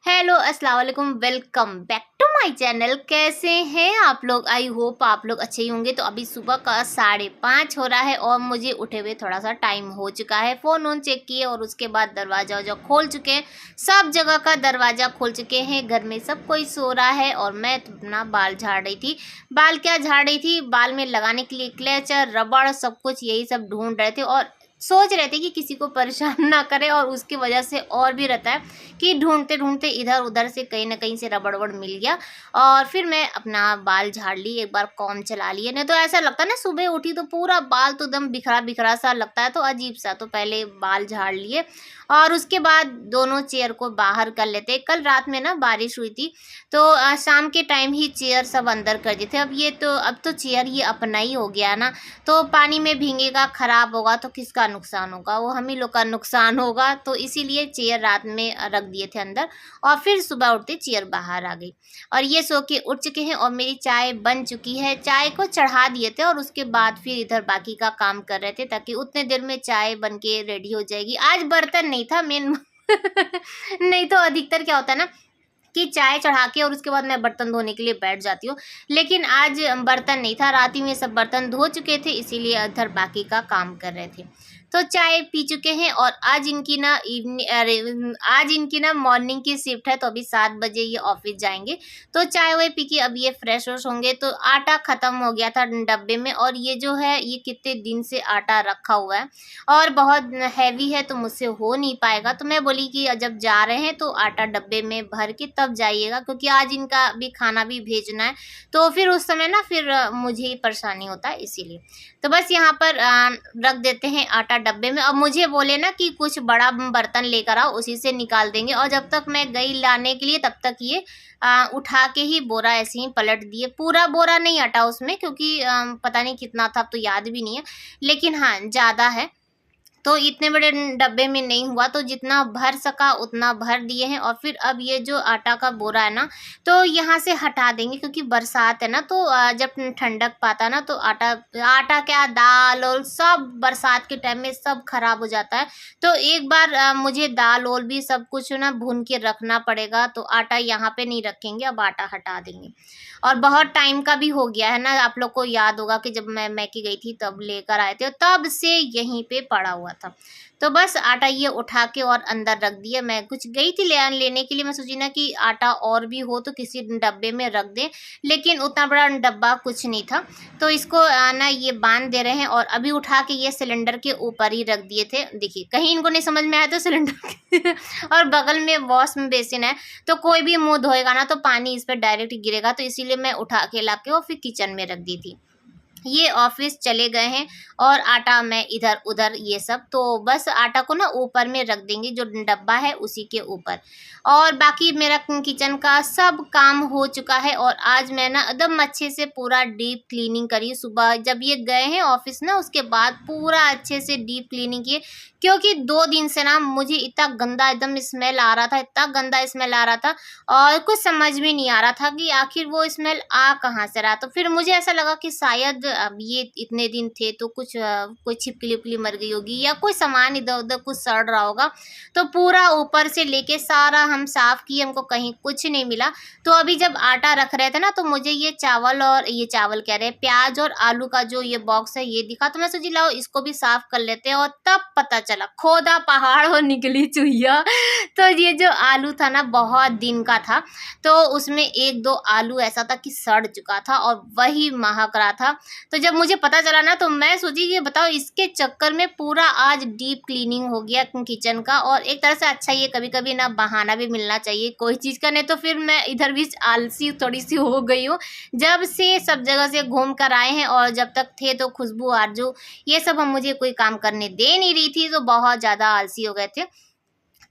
Hello अस्सलाम वालेकुम, welcome back to my channel. कैसे हैं आप लोग? आई होप आप लोग अच्छे ही होंगे। तो अभी सुबह का 5:30 हो रहा है और मुझे उठे हुए थोड़ा सा टाइम हो चुका है। फ़ोन ऑन चेक किए और उसके बाद दरवाज़ा वरजा खोल चुके हैं। सब जगह का दरवाज़ा खोल चुके हैं। घर में सब कोई सो रहा है और मैं तो अपना बाल झाड़ रही थी। बाल क्या झाड़ रही थी, बाल में लगाने के लिए क्लेचर, रबड़, सब कुछ यही सब ढूंढ रहे थे और सोच रहे थे कि किसी को परेशान ना करे। और उसकी वजह से और भी रहता है कि ढूंढते ढूंढते इधर उधर से कहीं ना कहीं से रबड़ वबड़ मिल गया और फिर मैं अपना बाल झाड़ ली, एक बार कॉम चला लिए। नहीं तो ऐसा लगता है ना, सुबह उठी तो पूरा बाल तो एकदम बिखरा बिखरा सा लगता है, तो अजीब सा। तो पहले बाल झाड़ लिए और उसके बाद दोनों चेयर को बाहर कर लेते। कल रात में ना बारिश हुई थी तो शाम के टाइम ही चेयर सब अंदर कर दिए थे। अब तो चेयर ये अपना ही हो गया ना, तो पानी में भीगेगा, खराब होगा तो किसका नुकसान होगा? वो हम ही लोग का नुकसान होगा। तो इसीलिए चेयर रात में रख दिए थे अंदर और फिर सुबह उठते चेयर बाहर आ गई। और ये सो के उठ चुके हैं और मेरी चाय बन चुकी है। चाय को चढ़ा दिए थे और उसके बाद फिर इधर बाकी का काम कर रहे थे ताकि उतने देर में चाय बन के रेडी हो जाएगी। आज बर्तन नहीं था मेन नहीं तो अधिकतर क्या होता है ना कि चाय चढ़ा के और उसके बाद मैं बर्तन धोने के लिए बैठ जाती हूँ, लेकिन आज बर्तन नहीं था। रात ही में सब बर्तन धो चुके थे, इसीलिए इधर बाकी का काम कर रहे थे। तो चाय पी चुके हैं और आज इनकी ना मॉर्निंग की शिफ्ट है, तो अभी 7 बजे ये ऑफिस जाएंगे। तो चाय वाय पी के अब ये फ्रेश व्रेश होंगे। तो आटा खत्म हो गया था डब्बे में और ये जो है ये कितने दिन से आटा रखा हुआ है और बहुत हैवी है तो मुझसे हो नहीं पाएगा। तो मैं बोली कि जब जा रहे हैं तो आटा डब्बे में भर के तब जाइएगा, क्योंकि आज इनका भी खाना भी भेजना है। तो फिर उस समय ना फिर मुझे ही परेशानी होता है, इसीलिए तो बस यहाँ पर रख देते हैं आटा डब्बे में। अब मुझे बोले ना कि कुछ बड़ा बर्तन लेकर आओ, उसी से निकाल देंगे। और जब तक मैं गई लाने के लिए तब तक ये उठा के ही बोरा ऐसे ही पलट दिए। पूरा बोरा नहीं हटा उसमें, क्योंकि पता नहीं कितना था, अब तो याद भी नहीं है, लेकिन हाँ ज़्यादा है। तो इतने बड़े डब्बे में नहीं हुआ, तो जितना भर सका उतना भर दिए हैं। और फिर अब ये जो आटा का बोरा है ना, तो यहाँ से हटा देंगे, क्योंकि बरसात है ना, तो जब ठंडक पाता ना तो आटा आटा क्या, दाल और सब बरसात के टाइम में सब खराब हो जाता है। तो एक बार मुझे दाल और भी सब कुछ ना भून के रखना पड़ेगा। तो आटा यहाँ पे नहीं रखेंगे, अब आटा हटा देंगे। और बहुत टाइम का भी हो गया है ना, आप लोग को याद होगा कि जब मैं मैके गई थी तब लेकर आए थे, तब से यहीं पे पड़ा हुआ था। तो बस आटा ये उठा के और अंदर रख दिया। मैं कुछ गई थी लेने के लिए, मैं सोची ना कि आटा और भी हो तो किसी डब्बे में रख दें, लेकिन उतना बड़ा डब्बा कुछ नहीं था। तो इसको ना ये बांध दे रहे हैं और अभी उठा के ये सिलेंडर के ऊपर ही रख दिए थे। देखिए कहीं इनको नहीं समझ में आया तो सिलेंडर और बगल में वॉश बेसिन है, तो कोई भी मुंह धोएगा ना तो पानी इस पर डायरेक्ट गिरेगा। तो इसीलिए मैं उठा के ला के और फिर किचन में रख दी थी। ये ऑफिस चले गए हैं और आटा मैं इधर उधर ये सब, तो बस आटा को ना ऊपर में रख देंगे, जो डब्बा है उसी के ऊपर। और बाकी मेरा किचन का सब काम हो चुका है और आज मैं ना एकदम अच्छे से पूरा डीप क्लीनिंग करी। सुबह जब ये गए हैं ऑफिस ना, उसके बाद पूरा अच्छे से डीप क्लीनिंग किए, क्योंकि 2 दिन से ना मुझे इतना गंदा एकदम स्मेल आ रहा था, इतना गंदा स्मेल आ रहा था और कुछ समझ में नहीं आ रहा था कि आखिर वो स्मेल आ कहाँ से रहा। तो फिर मुझे ऐसा लगा कि शायद अब ये इतने दिन थे तो कुछ कोई छिपकली उपकली मर गई होगी या कोई सामान इधर उधर कुछ सड़ रहा होगा। तो पूरा ऊपर से लेके सारा हम साफ किए, हमको कहीं कुछ नहीं मिला। तो अभी जब आटा रख रहे थे ना, तो मुझे ये चावल कह रहे, प्याज और आलू का जो ये बॉक्स है ये दिखा। तो मैं सोची लाओ इसको भी साफ कर लेते हैं, और तब पता चला खोदा पहाड़ और निकली चुहिया। तो ये जो आलू था ना बहुत दिन का था, तो उसमें 1-2 आलू ऐसा था कि सड़ चुका था और वही महक रहा था। तो जब मुझे पता चला ना, तो मैं सोची कि बताओ इसके चक्कर में पूरा आज डीप क्लीनिंग हो गया किचन का। और एक तरह से अच्छा, ये कभी कभी ना बहाना भी मिलना चाहिए कोई चीज़ का, नहीं तो फिर मैं इधर भी आलसी थोड़ी सी हो गई हूँ। जब से सब जगह से घूम कर आए हैं और जब तक थे तो खुशबू आरजू ये सब हम मुझे कोई काम करने दे नहीं रही थी, तो बहुत ज़्यादा आलसी हो गए थे।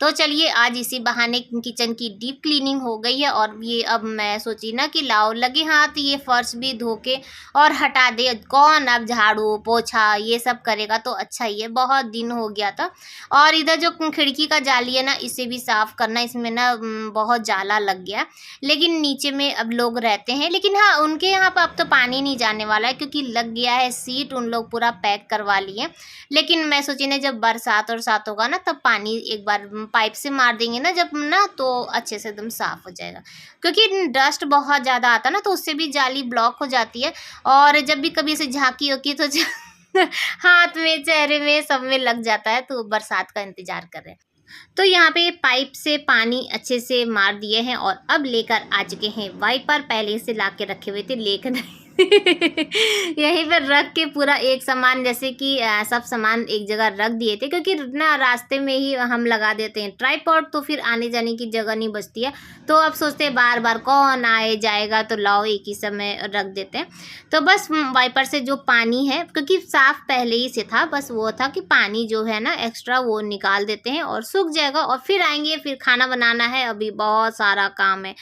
तो चलिए आज इसी बहाने किचन की डीप क्लीनिंग हो गई है। और ये अब मैं सोची ना कि लाओ लगे हाथ ये फर्श भी धो के और हटा दे। कौन अब झाड़ू पोछा ये सब करेगा, तो अच्छा ही है, बहुत दिन हो गया था। और इधर जो खिड़की का जाली है ना, इसे भी साफ करना, इसमें ना बहुत जाला लग गया। लेकिन नीचे में अब लोग रहते हैं, लेकिन हाँ उनके यहाँ पर अब तो पानी नहीं जाने वाला है, क्योंकि लग गया है सीट, उन लोग पूरा पैक करवा लिए। लेकिन मैं सोची ना जब बरसात और सात होगा ना, तब पानी एक बार पाइप से मार देंगे ना जब ना, तो अच्छे से एकदम साफ हो जाएगा। क्योंकि डस्ट बहुत ज़्यादा आता है ना, तो उससे भी जाली ब्लॉक हो जाती है। और जब भी कभी ऐसे झांकी होती है तो हाथ में, चेहरे में, सब में लग जाता है। तो बरसात का इंतजार कर रहे हैं। तो यहाँ पे पाइप से पानी अच्छे से मार दिए हैं और अब लेकर आ चुके हैं वाइपर। पहले से ला के रखे हुए थे, लेकर यहीं पर रख के पूरा एक सामान, जैसे कि सब सामान एक जगह रख दिए थे, क्योंकि ना रास्ते में ही हम लगा देते हैं ट्राइपॉड, तो फिर आने जाने की जगह नहीं बचती है। तो अब सोचते हैं बार बार कौन आए जाएगा, तो लाओ एक ही समय रख देते हैं। तो बस वाइपर से जो पानी है, क्योंकि साफ पहले ही से था, बस वो था कि पानी जो है ना एक्स्ट्रा वो निकाल देते हैं और सूख जाएगा। और फिर आएंगे, फिर खाना बनाना है, अभी बहुत सारा काम है।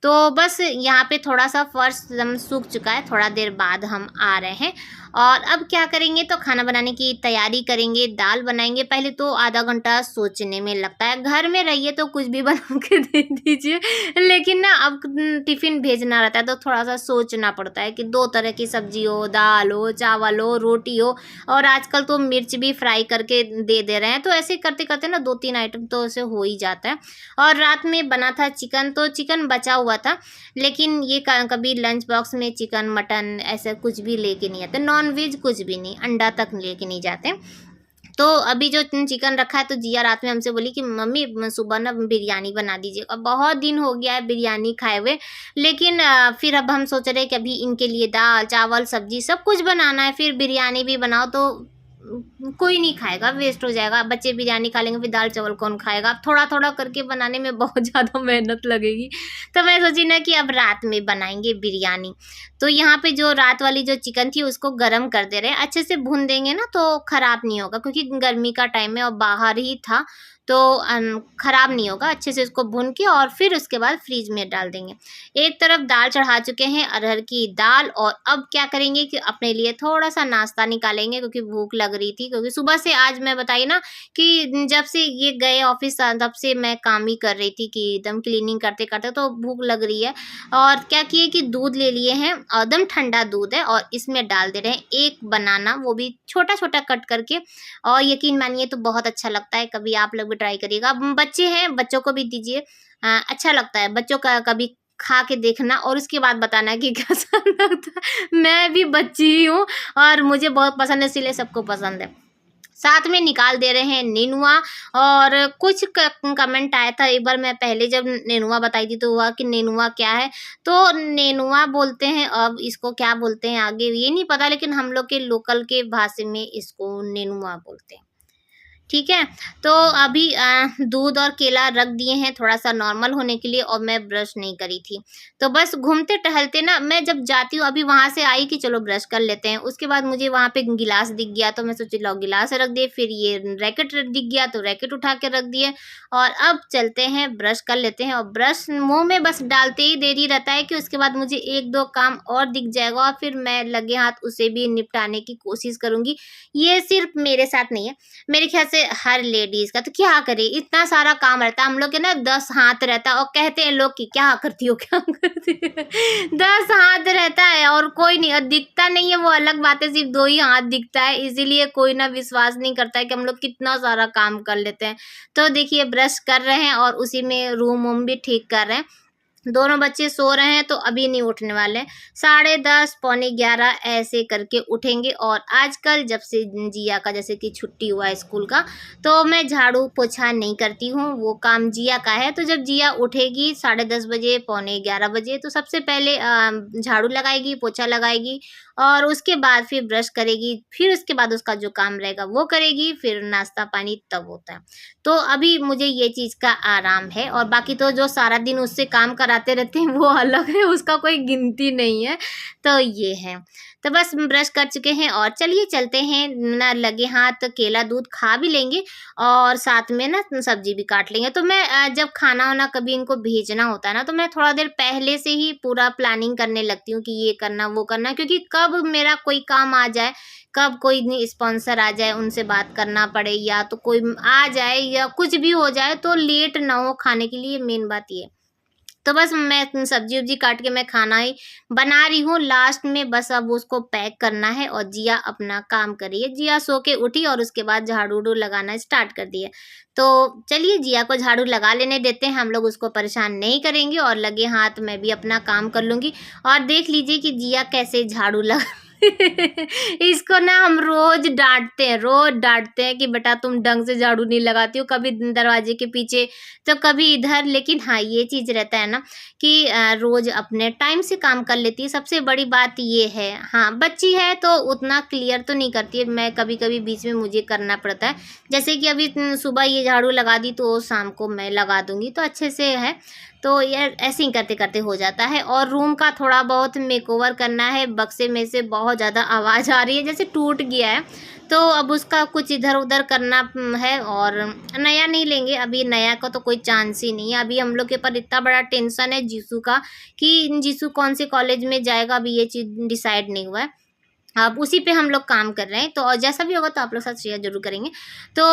तो बस यहाँ पे थोड़ा सा फर्श एकदम सूख चुका है, थोड़ा देर बाद हम आ रहे हैं। और अब क्या करेंगे, तो खाना बनाने की तैयारी करेंगे, दाल बनाएंगे। पहले तो आधा घंटा सोचने में लगता है, घर में रहिए तो कुछ भी बना के दे दीजिए, लेकिन ना अब टिफ़िन भेजना रहता है तो थोड़ा सा सोचना पड़ता है कि 2 तरह की सब्जी हो, दाल हो, चावल हो, रोटी हो, और आजकल तो मिर्च भी फ्राई करके दे रहे हैं। तो ऐसे करते करते ना 2-3 आइटम तो ऐसे हो ही जाता है। और रात में बना था चिकन, तो चिकन बचा हुआ था, लेकिन ये कभी लंच बॉक्स में चिकन मटन ऐसा कुछ भी लेके नहीं आते, नॉन वेज कुछ भी नहीं, अंडा तक लेके नहीं जाते। तो अभी जो चिकन रखा है, तो जिया रात में हमसे बोली कि मम्मी सुबह ना बिरयानी बना दीजिए। अब बहुत दिन हो गया है बिरयानी खाए हुए, लेकिन फिर अब हम सोच रहे हैं कि अभी इनके लिए दाल चावल सब्जी सब कुछ बनाना है, फिर बिरयानी भी बनाओ तो कोई नहीं खाएगा, वेस्ट हो जाएगा। बच्चे बिरयानी खा लेंगे, फिर दाल चावल कौन खाएगा। अब थोड़ा थोड़ा करके बनाने में बहुत ज़्यादा मेहनत लगेगी। तो मैं सोची ना कि अब रात में बनाएंगे बिरयानी। तो यहाँ पे जो रात वाली जो चिकन थी उसको गर्म कर दे रहे हैं, अच्छे से भून देंगे ना तो ख़राब नहीं होगा, क्योंकि गर्मी का टाइम है और बाहर ही था, तो ख़राब नहीं होगा। अच्छे से इसको भून के और फिर उसके बाद फ्रीज में डाल देंगे। एक तरफ दाल चढ़ा चुके हैं, अरहर की दाल। और अब क्या करेंगे कि अपने लिए थोड़ा सा नाश्ता निकालेंगे, क्योंकि भूख लग रही थी। क्योंकि सुबह से आज मैं बताई ना कि जब से ये गए ऑफिस तब से मैं काम ही कर रही थी कि एकदम क्लीनिंग करते करते, तो भूख लग रही है। और क्या किए कि दूध ले लिए हैं, एकदम ठंडा दूध है, और इसमें डाल दे रहे हैं एक बनाना, वो भी छोटा छोटा कट करके। और यकीन मानिए तो बहुत अच्छा लगता है, कभी आप लोग भी ट्राई करिएगा। अब बच्चे हैं, बच्चों को भी दीजिए, अच्छा लगता है। बच्चों का कभी खा के देखना और उसके बाद बताना कि कैसा लगता है। मैं भी बच्ची ही हूँ और मुझे बहुत पसंद है, इसलिए सबको पसंद है। साथ में निकाल दे रहे हैं नेनुआ। और कुछ कमेंट आया था एक बार, मैं पहले जब नेनुआ बताई थी तो हुआ कि नेनुआ क्या है, तो नेनुआ बोलते हैं। अब इसको क्या बोलते हैं आगे ये नहीं पता, लेकिन हम लोग के लोकल के भाषा में इसको नेनुआ बोलते हैं। ठीक है। तो अभी दूध और केला रख दिए हैं थोड़ा सा नॉर्मल होने के लिए, और मैं ब्रश नहीं करी थी। तो बस घूमते टहलते ना मैं जब जाती हूँ, अभी वहाँ से आई कि चलो ब्रश कर लेते हैं, उसके बाद मुझे वहाँ पे गिलास दिख गया, तो मैं सोची लो गिलास रख दिए। फिर ये रैकेट दिख गया तो रैकेट उठा के रख दिए। और अब चलते हैं ब्रश कर लेते हैं। और ब्रश मुँह में बस डालते ही देरी रहता है कि उसके बाद मुझे 1-2 काम और दिख जाएगा, और फिर मैं लगे हाथ उसे भी निपटाने की कोशिश करूँगी। ये सिर्फ मेरे साथ नहीं है, मेरे ख्याल से हर लेडीज का। तो क्या करे, इतना सारा काम रहता है हम लोग के ना, 10 हाथ रहता है। और कहते हैं लोग कि क्या करती हो क्या करती है। 10 हाथ रहता है और कोई नहीं, और दिखता नहीं है वो अलग बात है, सिर्फ 2 ही हाथ दिखता है, इसीलिए कोई ना विश्वास नहीं करता है कि हम लोग कितना सारा काम कर लेते हैं। तो देखिए ब्रश कर रहे हैं और उसी में रूम वूम भी ठीक कर रहे हैं। दोनों बच्चे सो रहे हैं तो अभी नहीं उठने वाले, 10:30 पौने 11 ऐसे करके उठेंगे। और आजकल जब से जिया का जैसे कि छुट्टी हुआ है स्कूल का, तो मैं झाड़ू पोछा नहीं करती हूँ, वो काम जिया का है। तो जब जिया उठेगी 10:30 बजे पौने 11 बजे, तो सबसे पहले झाड़ू लगाएगी, पोछा लगाएगी, और उसके बाद फिर ब्रश करेगी, फिर उसके बाद उसका जो काम रहेगा वो करेगी, फिर नाश्ता पानी तब होता है। तो अभी मुझे ये चीज़ का आराम है। और बाकी तो जो सारा दिन उससे काम कराते रहते हैं वो अलग है, उसका कोई गिनती नहीं है। तो ये है। तो बस ब्रश कर चुके हैं और चलिए चलते हैं ना, लगे हाथ केला दूध खा भी लेंगे और साथ में ना सब्जी भी काट लेंगे। तो मैं जब खाना वाना कभी इनको भेजना होता है ना, तो मैं थोड़ा देर पहले से ही पूरा प्लानिंग करने लगती हूँ कि ये करना वो करना, क्योंकि कब मेरा कोई काम आ जाए, कब कोई स्पॉन्सर आ जाए उनसे बात करना पड़े, या तो कोई आ जाए या कुछ भी हो जाए तो लेट ना हो खाने के लिए, मेन बात ये। तो बस मैं सब्जी उब्जी काट के मैं खाना ही बना रही हूँ लास्ट में, बस अब उसको पैक करना है और जिया अपना काम कर रही है। जिया सो के उठी और उसके बाद झाड़ू उड़ू लगाना स्टार्ट कर दिया। तो चलिए जिया को झाड़ू लगा लेने देते हैं, हम लोग उसको परेशान नहीं करेंगे और लगे हाथ मैं भी अपना काम कर लूँगी। और देख लीजिए कि जिया कैसे झाड़ू लगा इसको ना हम रोज डांटते हैं कि बेटा तुम ढंग से झाड़ू नहीं लगाती हो, कभी दरवाजे के पीछे तो कभी इधर। लेकिन हाँ, ये चीज रहता है ना कि रोज अपने टाइम से काम कर लेती है, सबसे बड़ी बात ये है। हाँ, बच्ची है तो उतना क्लियर तो नहीं करती है, मैं कभी कभी बीच में मुझे करना पड़ता है। जैसे कि अभी सुबह ये झाड़ू लगा दी तो शाम को मैं लगा दूंगी, तो अच्छे से है। तो यार ऐसे ही करते करते हो जाता है। और रूम का थोड़ा बहुत मेकओवर करना है, बक्से में से बहुत ज़्यादा आवाज़ आ रही है जैसे टूट गया है, तो अब उसका कुछ इधर उधर करना है। और नया नहीं लेंगे अभी, नया का तो कोई चांस ही नहीं है अभी। हम लोग के ऊपर इतना बड़ा टेंशन है जीसू का कि जीसू कौन से कॉलेज में जाएगा, अभी ये चीज़ डिसाइड नहीं हुआ है। अब उसी पे हम लोग काम कर रहे हैं, तो और जैसा भी होगा तो आप लोग साथ शेयर जरूर करेंगे। तो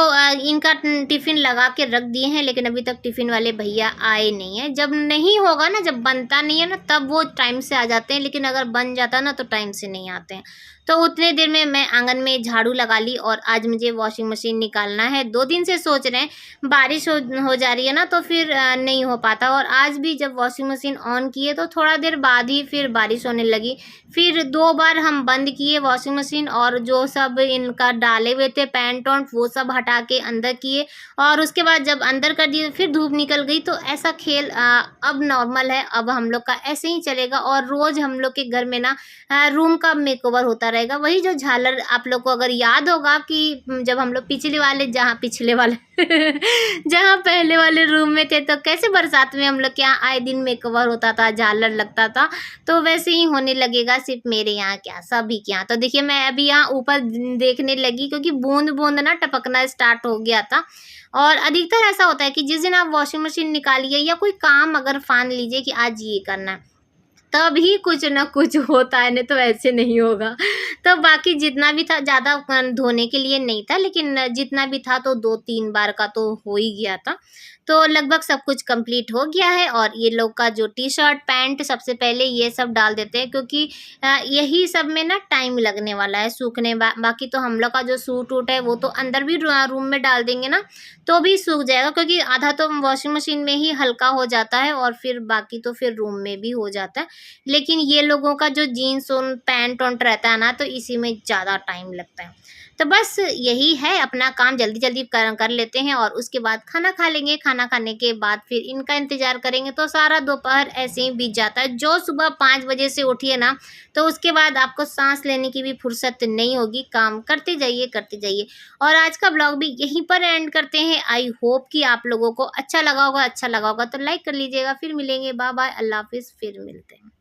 इनका टिफ़िन लगा के रख दिए हैं, लेकिन अभी तक टिफ़िन वाले भैया आए नहीं हैं। जब नहीं होगा ना, जब बनता नहीं है ना, तब वो टाइम से आ जाते हैं, लेकिन अगर बन जाता है ना तो टाइम से नहीं आते हैं। तो उतने देर में मैं आंगन में झाड़ू लगा ली और आज मुझे वॉशिंग मशीन निकालना है। 2 दिन से सोच रहे हैं, बारिश हो जा रही है ना तो फिर नहीं हो पाता। और आज भी जब वॉशिंग मशीन ऑन किए तो थोड़ा देर बाद ही फिर बारिश होने लगी। फिर 2 बार हम बंद किए वॉशिंग मशीन, और जो सब इनका डाले हुए थे पैंट वैंट वो सब हटा के अंदर किए। और उसके बाद जब अंदर कर दिए फिर धूप निकल गई। तो ऐसा खेल अब नॉर्मल है, अब हम लोग का ऐसे ही चलेगा। और रोज हम लोग के घर में ना रूम का मेकओवर होता रहेगा। वही जो झालर, आप लोग को अगर याद होगा कि जब हम लोग पिछले वाले जहाँ पहले वाले रूम में थे, तो कैसे बरसात में हम लोग के यहाँ आए दिन मेकओवर होता था, झालर लगता था। तो वैसे ही होने लगेगा, सिर्फ मेरे यहाँ क्या, सभी के यहाँ। तो देखिए मैं अभी यहाँ ऊपर देखने लगी क्योंकि बूंद बूंद ना टपकना स्टार्ट हो गया था। और अधिकतर ऐसा होता है कि जिस दिन आप वॉशिंग मशीन निकालिए या कोई काम अगर मान लीजिए कि आज ये करना है, तभी कुछ ना कुछ होता है, नहीं तो ऐसे नहीं होगा। तो बाकी जितना भी था, ज़्यादा धोने के लिए नहीं था, लेकिन जितना भी था तो 2-3 बार का तो हो ही गया था। तो लगभग सब कुछ कंप्लीट हो गया है। और ये लोग का जो टी शर्ट पैंट सबसे पहले ये सब डाल देते हैं, क्योंकि यही सब में ना टाइम लगने वाला है सूखने। बाकी तो हम लोग का जो सूट वूट है वो तो अंदर भी रूम में डाल देंगे ना तो भी सूख जाएगा, क्योंकि आधा तो वॉशिंग मशीन में ही हल्का हो जाता है और फिर बाकी तो फिर रूम में भी हो जाता है। लेकिन ये लोगों का जो जीन्स और पैंट वैंट रहता है ना, तो इसी में ज़्यादा टाइम लगता है। तो बस यही है, अपना काम जल्दी जल्दी कर लेते हैं और उसके बाद खाना खा लेंगे। खाना खाने के बाद फिर इनका इंतज़ार करेंगे, तो सारा दोपहर ऐसे ही बीत जाता है। जो सुबह 5 बजे से उठिए ना, तो उसके बाद आपको सांस लेने की भी फुर्सत नहीं होगी, काम करते जाइए करते जाइए। और आज का ब्लॉग भी यहीं पर एंड करते हैं। आई होप कि आप लोगों को अच्छा लगा होगा तो लाइक कर लीजिएगा। फिर मिलेंगे, बाय बाय, अल्लाह हाफिज़, फिर मिलते हैं।